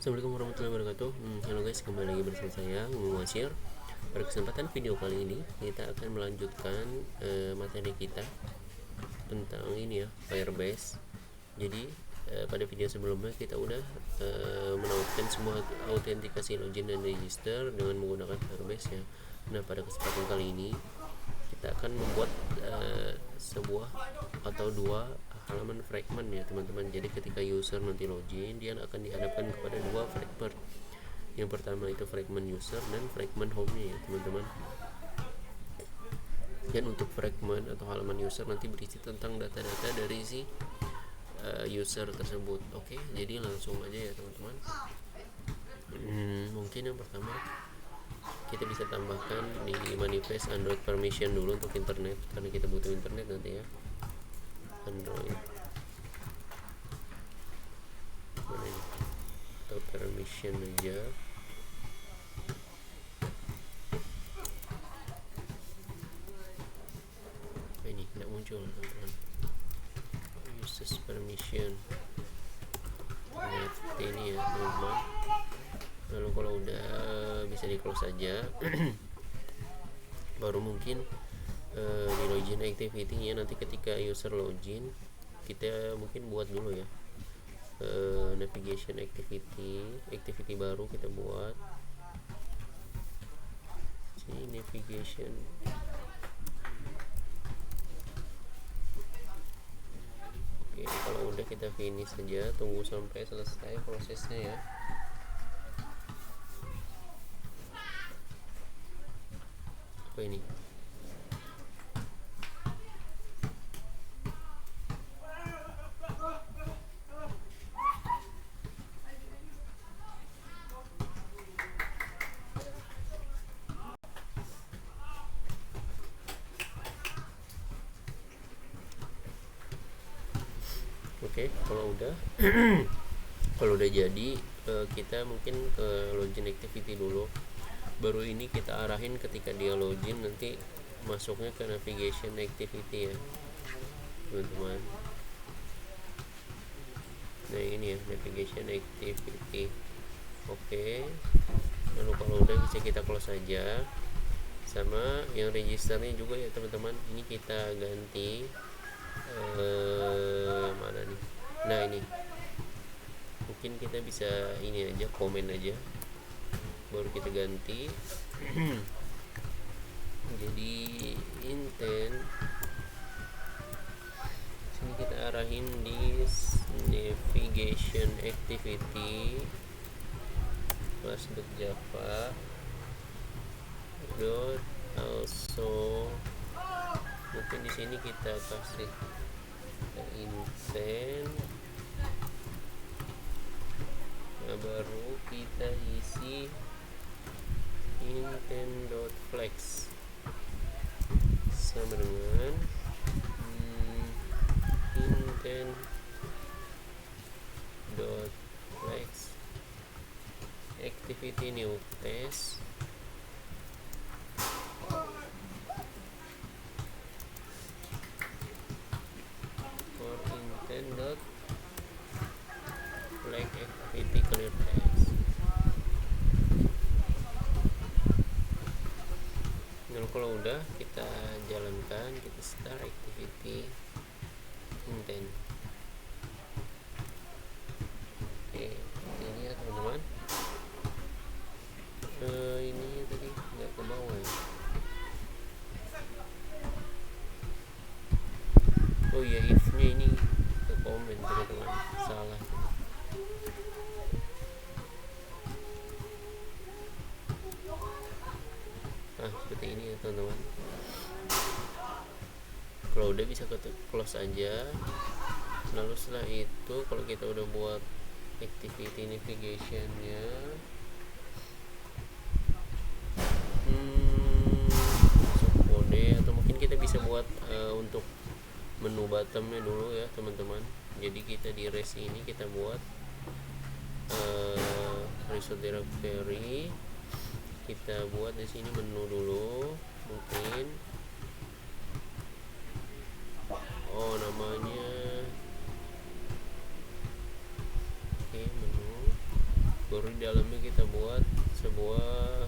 Assalamualaikum warahmatullahi wabarakatuh. Halo guys, kembali lagi bersama saya Umum Wasir. Pada kesempatan video kali ini kita akan melanjutkan materi kita tentang ini ya, Firebase. Jadi pada video sebelumnya kita udah melakukan semua autentikasi login dan register dengan menggunakan Firebase ya. Nah, pada kesempatan kali ini kita akan membuat sebuah atau dua halaman fragment ya teman-teman. Jadi ketika user nanti login, dia akan dihadapkan kepada dua fragment. Yang pertama itu fragment user dan fragment home-nya ya teman-teman. Dan untuk fragment atau halaman user nanti berisi tentang data-data dari si user tersebut. Oke, jadi langsung aja ya teman-teman. Mungkin yang pertama kita bisa tambahkan di manifest Android permission dulu untuk internet, karena kita butuh internet nanti ya. Android mana ini? Atau permission aja. Ini tidak muncul teman-teman. Uses permission net ini ya teman-teman. Lalu kalau udah bisa di close saja. Baru mungkin di login activity-nya nanti ketika user login kita mungkin buat dulu ya navigation activity baru kita buat sini navigation. Oke, kalau udah kita finish saja, tunggu sampai selesai prosesnya ya. Apa ini? Oke, kalau udah jadi kita mungkin ke login activity dulu. Baru ini kita arahin ketika dia login nanti masuknya ke navigation activity ya teman-teman. Nah ini ya navigation activity. Oke, lalu kalau udah bisa kita close saja. Sama yang registernya juga ya teman-teman, ini kita ganti mana nih. Nah ini mungkin kita bisa ini aja, komen aja baru kita ganti. Jadi intent sini kita arahin di navigation activity class.java dot also, mungkin di sini kita kasih intent. Nah, baru kita isi intent.flex sama dengan intent.flex activity new test for intent.flex activity clear test. Nah, kalau udah kita jalankan, kita start activity intent. Oke, ini ya teman-teman. Ini tadi nggak ke bawah ya. Oh iya, if-nya ini ke komen teman-teman, salah. Nah seperti ini ya teman-teman. Kalau udah bisa close aja. Lalu setelah itu kalau kita udah buat activity navigation-nya, masuk kode, atau mungkin kita bisa buat untuk menu bottomnya dulu ya teman-teman. Jadi kita di res ini kita buat result directory, kita buat di sini menu dulu mungkin. Namanya oke, menu baru di dalamnya kita buat sebuah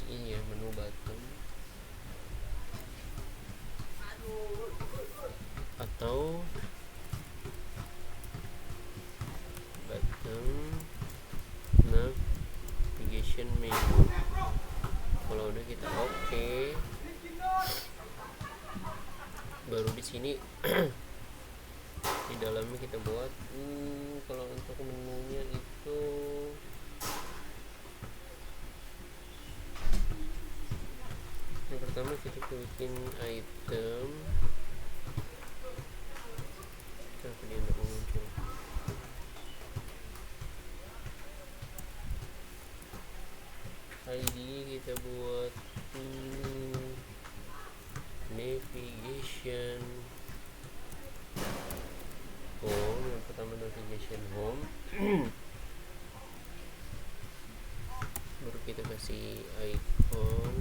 ini ya, menu button atau button navigation menu. Kalau udah kita oke, baru di sini di dalamnya kita buat kalau untuk menunya itu yang pertama kita bikin item. Kenapa dia nggak muncul? ID kita buat navigation home. Yang pertama navigation home. Baru kita kasih icon.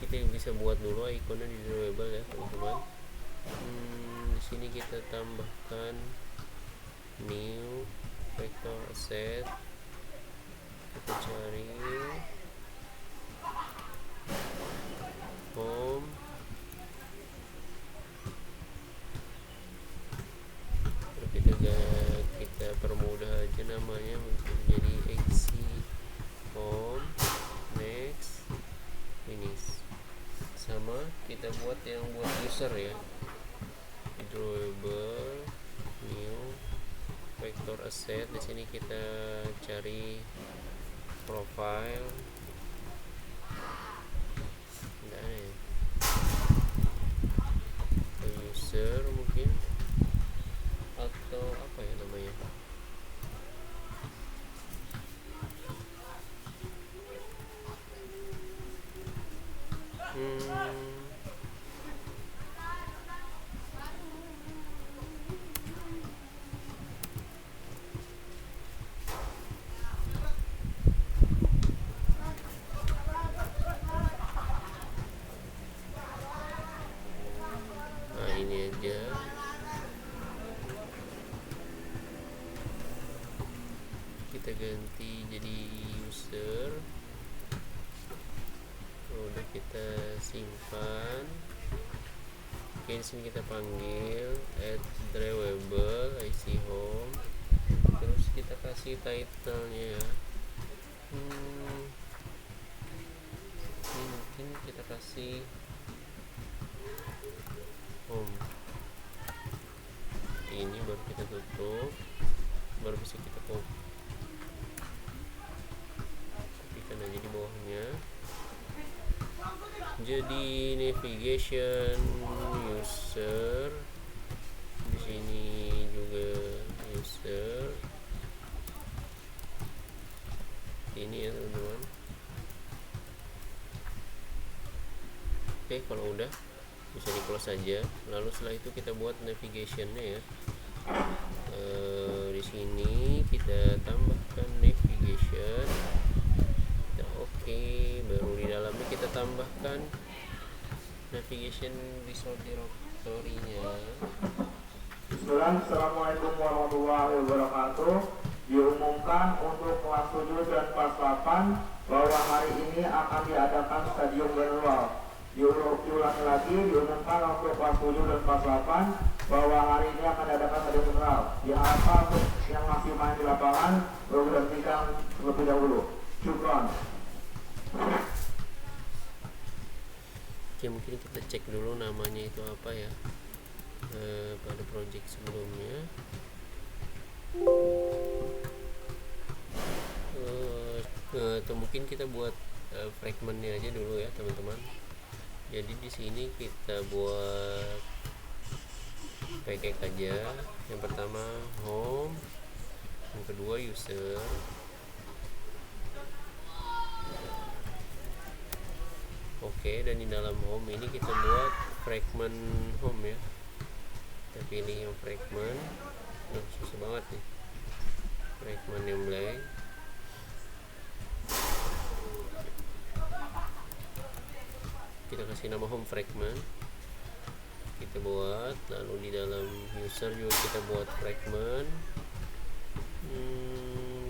Kita bisa buat dulu ikonnya di drawable ya teman-teman. Di sini kita tambahkan new vector asset. Kita cari home, lalu kita permudah aja namanya untuk jadi XC home, next, finish. Sama kita buat yang buat user ya, drawable new vector asset. Di sini kita cari profile, enggak ada ya, user mungkin, atau apa ya namanya, ini aja. Kita ganti jadi user. Udah kita simpan. Oke, disini kita panggil add drawable IC home. Terus kita kasih title-nya ya. Ini mungkin kita kasih home. Ini baru kita tutup, baru bisa kita kopikan aja di bawahnya. Jadi navigation user, di sini juga user. Ini ya teman-teman. Oke, kalau udah bisa di close saja. Lalu setelah itu kita buat navigationnya ya. Di sini kita tambahkan navigation. Oke, baru di dalamnya kita tambahkan navigation result directory-nya. Assalamualaikum warahmatullahi wabarakatuh. Diumumkan untuk kelas 7 dan kelas 8 bahwa hari ini akan diadakan stadium manual. Diulangi lagi, diumumkan untuk kelas 7 dan kelas 8 bahwa hari ini akan diadakan stadium manual. Diharapkan untuk yang masih main di lapangan berhentikan terlebih dahulu. Syukron. Oke, mungkin kita cek dulu namanya itu apa ya, pada project sebelumnya. Atau mungkin kita buat fragmentnya aja dulu ya teman-teman. Jadi di sini kita buat package aja. Yang pertama home, yang kedua user. Oke, dan di dalam home ini kita buat fragment home ya. Kita pilih yang fragment. Susah banget nih, fragment yang blank. kita kasih nama home fragment, kita buat, lalu di dalam user juga kita buat fragment.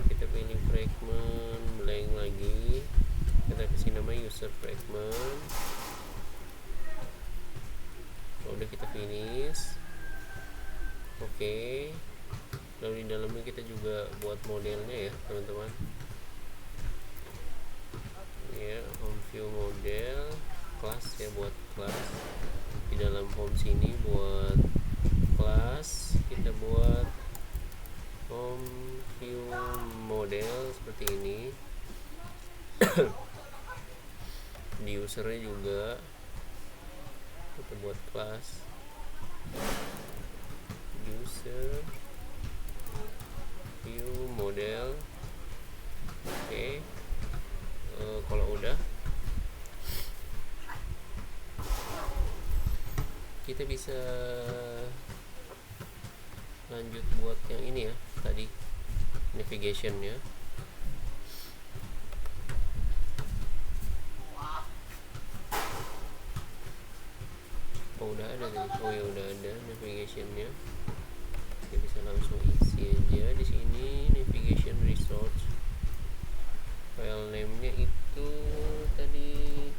Kita pilih fragment blank lagi, kita kasih nama user fragment. Kalau udah kita finish, oke. Lalu di dalamnya kita juga buat modelnya ya teman-teman ya, home view model kelas ya, buat kelas di dalam home sini buat kelas, kita buat home view model seperti ini. Di usernya juga kita buat kelas user view model. Oke. Kalau udah, kita bisa lanjut buat yang ini ya, tadi navigationnya. Oh udah ada tadi, oh ya udah ada navigationnya. Kita bisa langsung isi aja di sini navigation resource. File name-nya itu tadi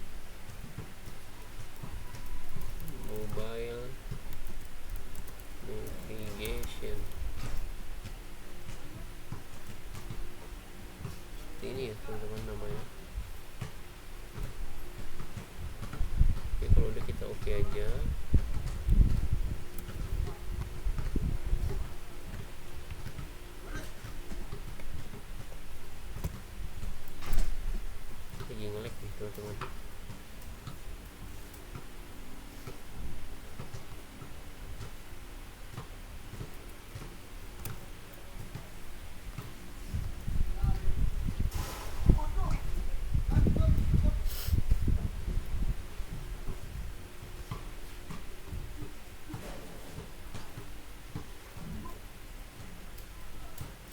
mobile navigation. Ini ya teman-teman namanya. Oke, kalau udah kita oke aja. Lagi nge-lag nih teman-teman.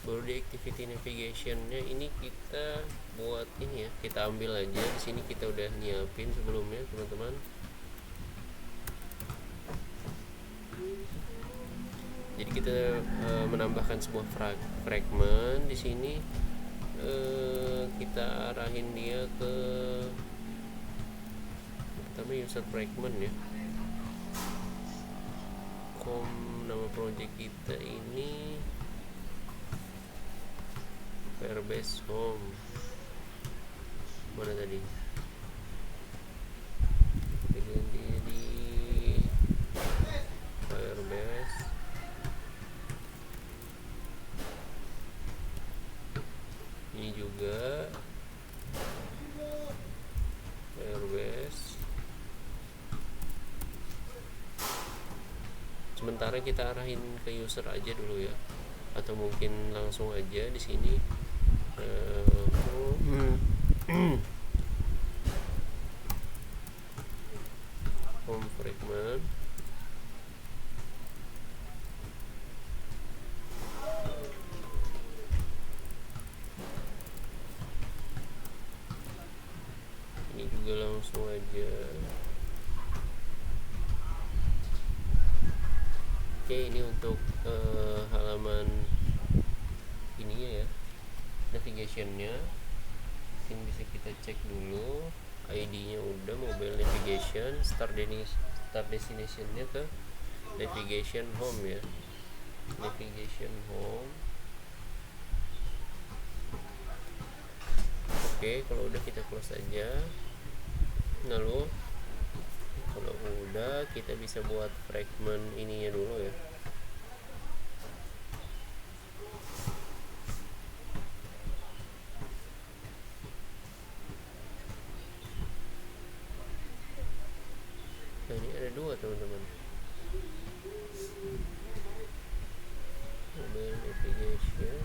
Baru di activity navigationnya ini kita buat ini ya, kita ambil aja di sini, kita udah nyiapin sebelumnya teman-teman. Jadi kita menambahkan sebuah fragment di sini, kita arahin dia ke pertama user fragment ya. Nama project kita ini Firebase Home. Mana tadi? Ganti di Firebase. Ini juga Firebase. Sementara kita arahin ke user aja dulu ya, atau mungkin langsung aja di sini. Home fragment. Ini juga langsung aja. Oke, ini untuk halaman ininya ya, navigationnya. Mungkin bisa kita cek dulu, ID-nya udah, mobile navigation, start destination-nya ke navigation home ya, navigation home. Oke, kalau udah kita close aja. Lalu kalau udah, kita bisa buat fragment ininya dulu ya. Nah, ini ada dua teman-teman. Mobile navigation.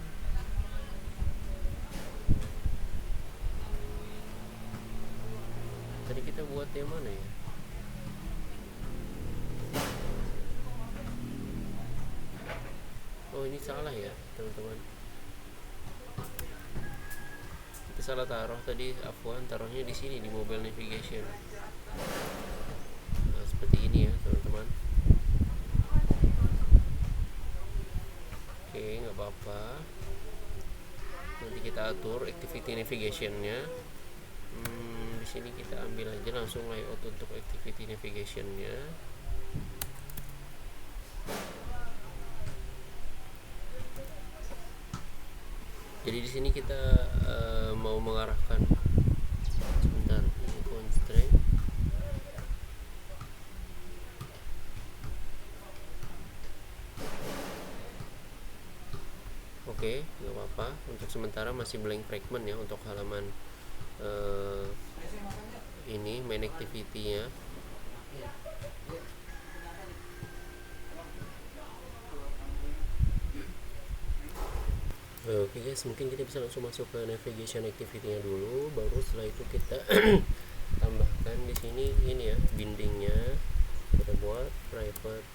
Tadi kita buat yang mana ya? Oh, ini salah ya teman-teman, kita salah taruh tadi, afwan, taruhnya di sini di mobile navigation. apa, nanti kita atur activity navigationnya. Di sini kita ambil aja langsung layout untuk activity navigationnya. Jadi di sini kita mau mengarahkan, sebentar, ini constraint. Oke, nggak apa-apa. Untuk sementara masih blank fragment ya untuk halaman ini main activity-nya. Oke guys, mungkin kita bisa langsung masuk ke navigation activity-nya dulu, baru setelah itu kita tambahkan di sini ini ya, bindingnya. Kita buat private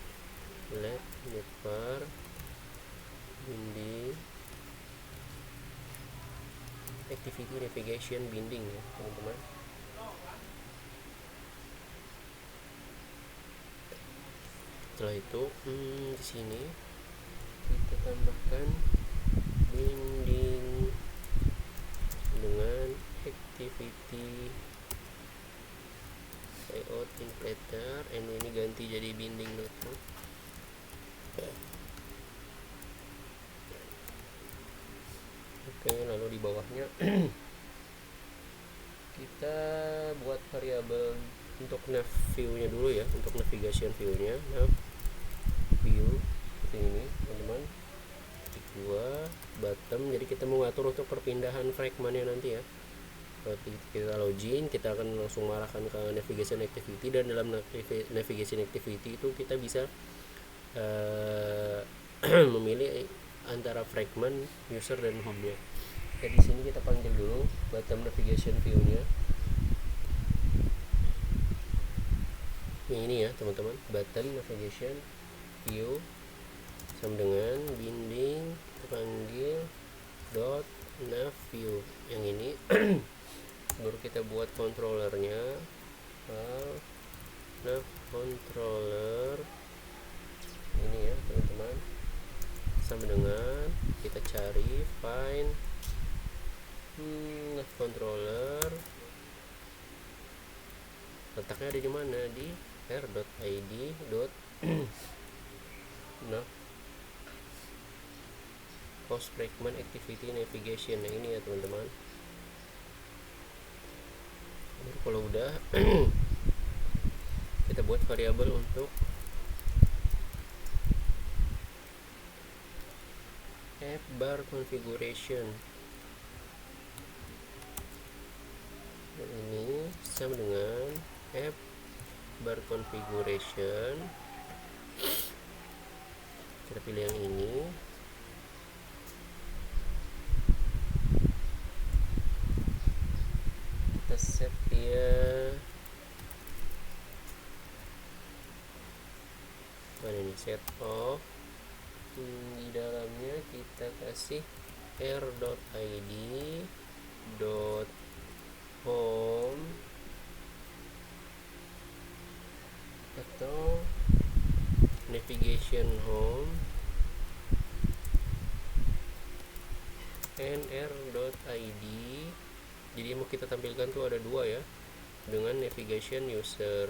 let navbar binding activity navigation binding ya teman-teman. Setelah itu di sini kita tambahkan binding dengan activity layout inflator, and ini ganti jadi binding notebook. Oke, lalu di bawahnya kita buat variabel untuk nav view nya dulu ya, untuk navigation view nya, nav view seperti ini teman-teman. Titik 2 bottom, jadi kita mau ngatur untuk perpindahan fragmentnya nanti ya. Seperti kita login, kita akan langsung mengarahkan ke navigation activity, dan dalam navigation activity itu kita bisa memilih antara fragment, user, dan home-nya. Jadi di sini kita panggil dulu bottom navigation view-nya. Ini ya teman-teman, button navigation view sama dengan binding, kita panggil dot nav view yang ini. Baru kita buat controllernya, nav controller ini ya teman-teman, sama dengan kita cari find nav controller, letaknya ada di mana, di r.id nav post fragment activity navigation. Nah ini ya teman-teman. Kalau udah kita buat variabel untuk app bar configuration, dan ini sama dengan app bar configuration. Kita pilih yang ini. Kita set dia mana ini, set off. Di dalamnya kita kasih r.id .home atau navigation home, nr.id. Jadi mau kita tampilkan tuh ada dua ya, dengan navigation user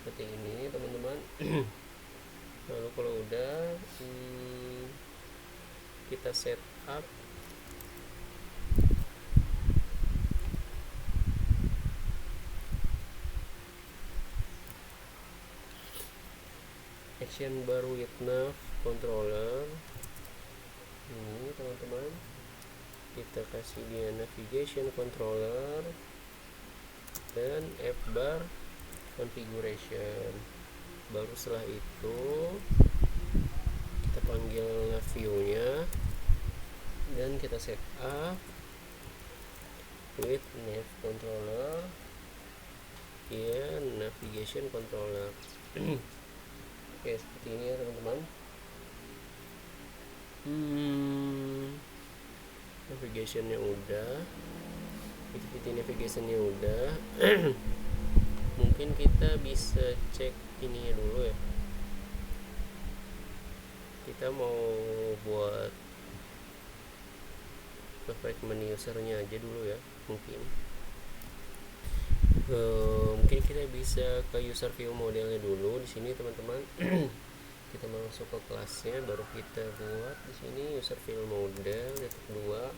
seperti ini teman-teman. Lalu kalau udah kita set up action bar with nav controller ini teman-teman, kita kasih dia navigation controller dan app bar configuration. Baru setelah itu kita panggil nav view nya dan kita set up with nav controller ya, navigation controller. Oke, seperti ini ya teman-teman. Navigationnya udah, activity navigationnya udah. Mungkin kita bisa cek ini dulu ya, kita mau buat fragment usernya aja dulu ya. Mungkin kita bisa ke user view modelnya dulu di sini teman-teman. Kita masuk ke kelasnya, baru kita buat di sini user view model titik 2,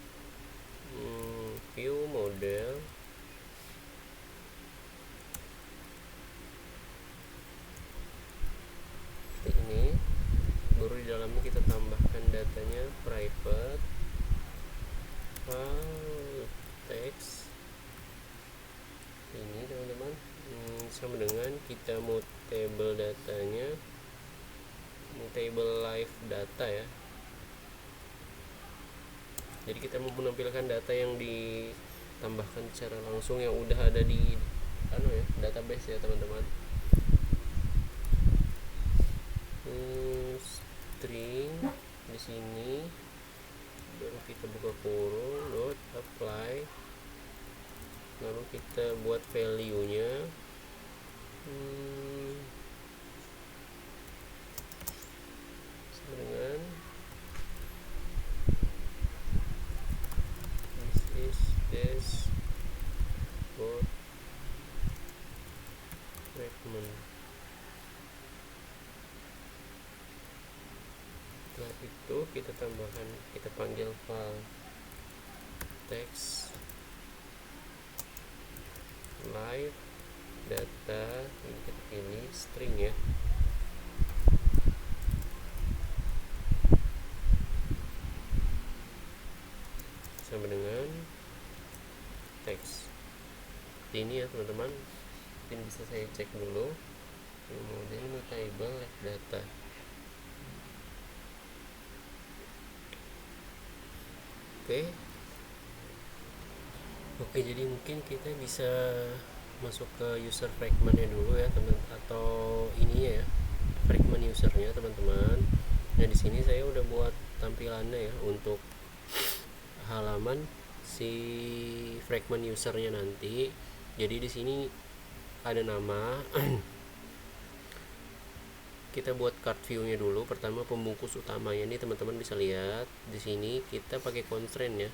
view model. Ini baru di dalamnya kita tambahkan datanya private text ini teman-teman. Sama dengan kita mau table datanya, mau table live data ya. Jadi kita mau menampilkan data yang ditambahkan secara langsung yang udah ada di database ya teman-teman. String di sini, baru kita buka kurung dot apply, lalu kita buat value nya dengan this is dashboard fragment. Setelah itu kita tambahkan, kita panggil file text live data, ini kita pilih string ya. Sama dengan teks ini ya teman-teman. Mungkin bisa saya cek dulu model mutable live data. Oke, jadi mungkin kita bisa masuk ke user fragmentnya dulu ya teman, atau ininya ya, fragment usernya teman-teman. Nah di sini saya udah buat tampilannya ya untuk halaman si fragment usernya nanti. Jadi di sini ada nama. Kita buat card view-nya dulu. Pertama pembungkus utamanya ini teman-teman bisa lihat di sini kita pakai constraint ya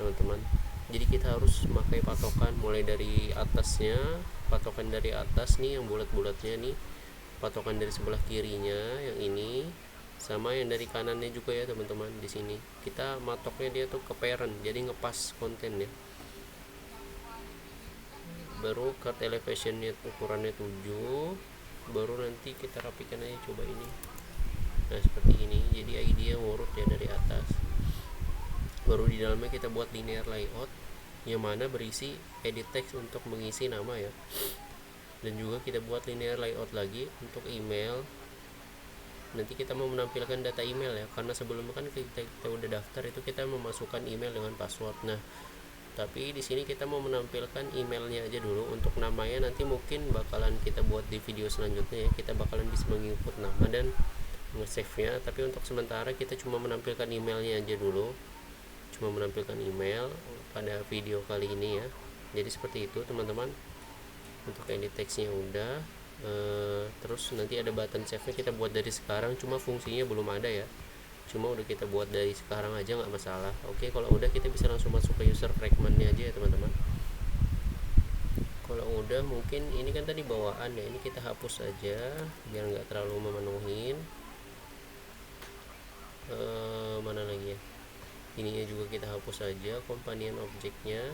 teman-teman. Jadi kita harus memakai patokan mulai dari atasnya, patokan dari atas nih yang bulat-bulatnya nih, patokan dari sebelah kirinya yang ini, sama yang dari kanannya juga ya teman-teman. Di sini kita matoknya dia tuh ke parent, jadi ngepas konten ya. Baru card elevationnya ukurannya 7, baru nanti kita rapikan aja coba ini. Nah seperti ini, jadi idea ngurut ya dari atas. Baru di dalamnya kita buat linear layout yang mana berisi edit text untuk mengisi nama ya. Dan juga kita buat linear layout lagi untuk email. Nanti kita mau menampilkan data email ya, karena sebelumnya kan kita udah daftar itu kita memasukkan email dengan password. Nah tapi di sini kita mau menampilkan emailnya aja dulu. Untuk namanya nanti mungkin bakalan kita buat di video selanjutnya ya. Kita bakalan bisa menginput nama dan nge-save nya, tapi untuk sementara kita cuma menampilkan emailnya aja dulu, cuma menampilkan email pada video kali ini ya. Jadi seperti itu teman-teman. Untuk edit text-nya udah, terus nanti ada button save nya kita buat dari sekarang, cuma fungsinya belum ada ya, cuma udah kita buat dari sekarang aja nggak masalah. Oke, kalau udah kita bisa langsung masuk ke user fragmentnya aja ya teman-teman. Kalau udah mungkin ini kan tadi bawaan ya, ini kita hapus aja biar nggak terlalu memenuhin. Mana lagi ya, ininya juga kita hapus aja, companion objeknya.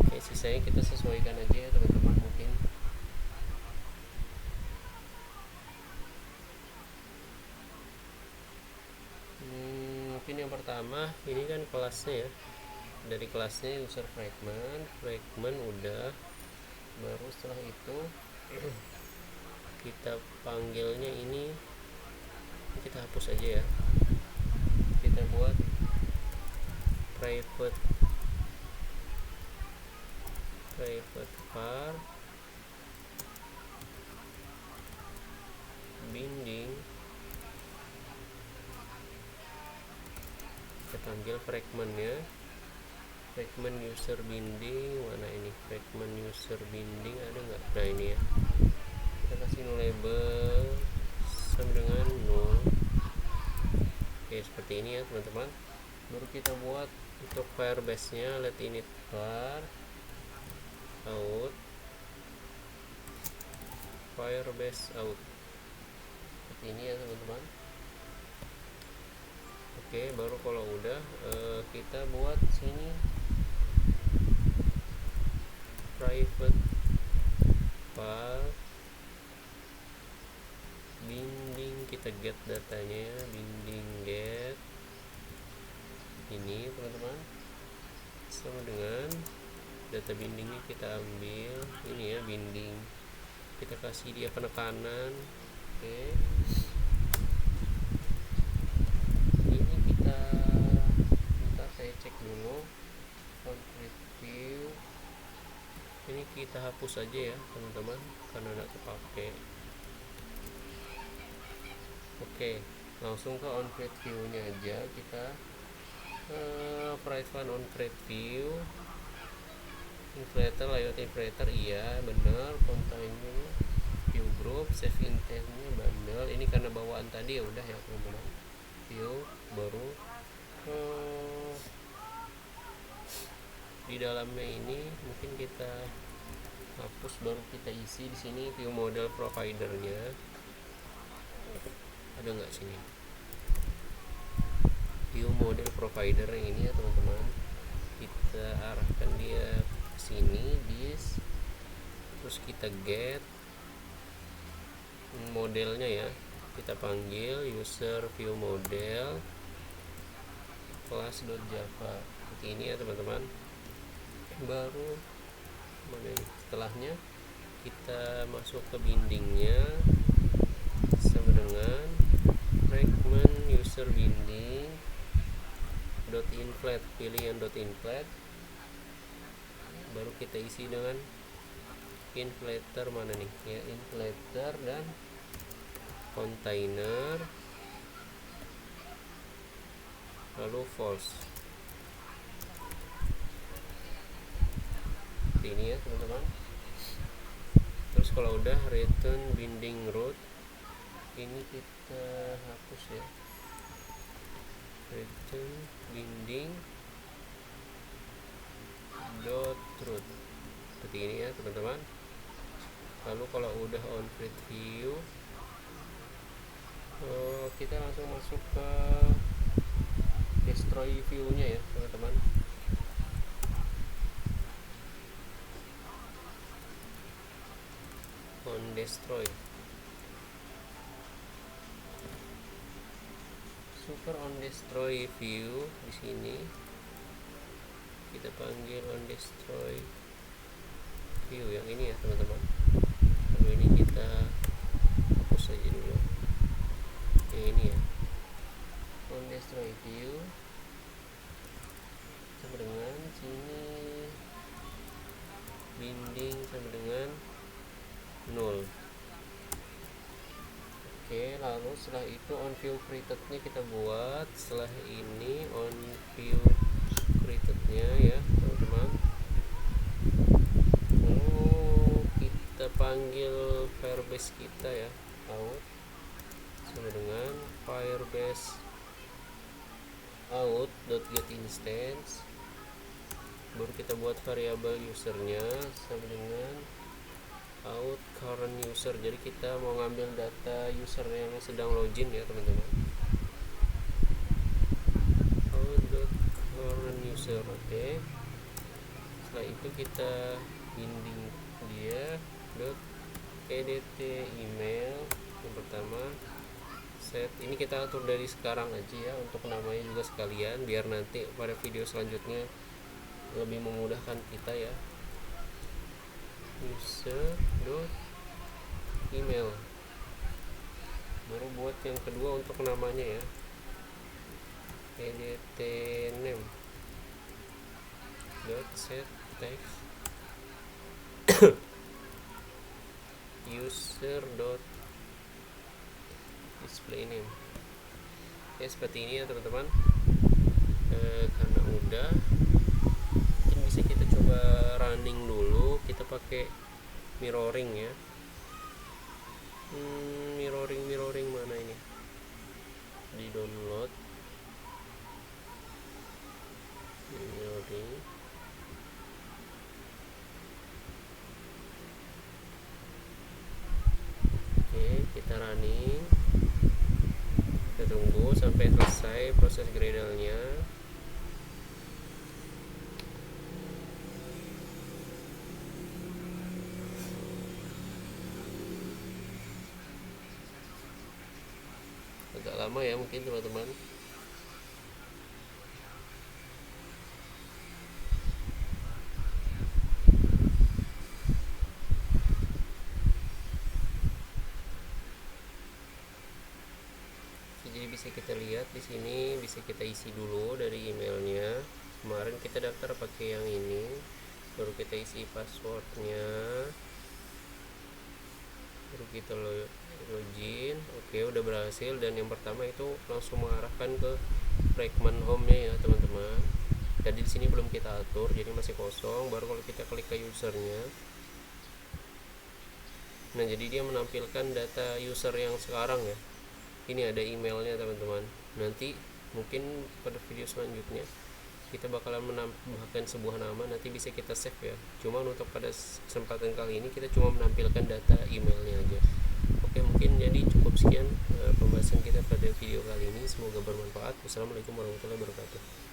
Oke, sisanya kita sesuaikan aja ya teman-teman. Mungkin yang pertama ini kan kelasnya ya, dari kelasnya user fragment udah. Baru setelah itu kita panggilnya ini kita hapus aja ya, kita buat private var binding, kita panggil fragmentnya fragment user binding, mana ini fragment user binding, ada nggak? Nah ini ya, kita kasih no label sama dengan null. Oke, seperti ini ya teman-teman. Baru kita buat untuk Firebase nya, let init var out Firebase out, seperti ini ya teman-teman. Oke, baru kalau udah kita buat sini private file binding, kita get datanya, binding get ini teman-teman, sama dengan data bindingnya kita ambil ini ya, binding kita kasih dia penekanan. Oke, ini kita bentar, saya cek dulu concrete view ini kita hapus aja ya teman-teman karena tidak kepake. Oke, langsung ke on create view nya aja. Kita private on create view, inflator, layout inflator, iya bener, container view group, save intentnya bundle, ini karena bawaan tadi ya udah ya teman-teman. View baru di dalamnya ini mungkin kita hapus, baru kita isi di sini view model providernya. Ada nggak sini view model provider yang ini ya teman-teman, kita arahkan dia ke sini, this, terus kita get modelnya ya, kita panggil user view model class.java, seperti ini ya teman-teman. Baru mana ini, setelahnya kita masuk ke bindingnya sama dengan fragment user binding dot inflat, pilih yang dot inflat, baru kita isi dengan inflator, mana nih ya, inflator dan container, lalu false. Ini ya teman-teman. Terus kalau udah return binding root, ini kita hapus ya, return binding dot root, seperti ini ya teman-teman. Lalu kalau udah on create view, kita langsung masuk ke destroy view nya ya teman-teman. On destroy, super on destroy view, di sini kita panggil on destroy view yang ini ya teman-teman. Lalu ini kita hapus saja dulu yang ini ya, on destroy view sama dengan sini binding sama dengan null. Oke, lalu setelah itu on view created nya kita buat, setelah ini on view created nya ya teman-teman. Kita panggil Firebase kita ya, out sama dengan Firebase out.getInstance, baru kita buat variabel usernya sama dengan out current user, jadi kita mau ngambil data user yang sedang login ya teman-teman. Out.current user, oke. Setelah itu kita binding dia dot edt email yang pertama, set ini kita atur dari sekarang aja ya untuk namanya juga sekalian, biar nanti pada video selanjutnya lebih memudahkan kita ya. User dot email, baru buat yang kedua untuk namanya ya, edt name dot set text user dot display name. Oke, seperti ini ya teman-teman. Karena udah, bisa kita coba running dulu, kita pakai mirroring ya. Mirroring mana ini, di download mirroring. Oke, kita running, kita tunggu sampai selesai proses Gradle-nya. Agak lama ya mungkin teman-teman. Jadi bisa kita lihat di sini, bisa kita isi dulu dari emailnya. Kemarin kita daftar pakai yang ini, baru kita isi passwordnya, baru kita login. Oke, udah berhasil, dan yang pertama itu langsung mengarahkan ke fragment home-nya ya teman-teman. Jadi di sini belum kita atur, jadi masih kosong. Baru kalau kita klik ke usernya, nah jadi dia menampilkan data user yang sekarang ya. Ini ada emailnya teman-teman. Nanti mungkin pada video selanjutnya kita bakalan menambahkan sebuah nama, nanti bisa kita save ya. Cuma untuk pada kesempatan kali ini kita cuma menampilkan data emailnya aja. Oke, mungkin jadi cukup sekian pembahasan kita pada video kali ini. Semoga bermanfaat. Wassalamualaikum warahmatullahi wabarakatuh.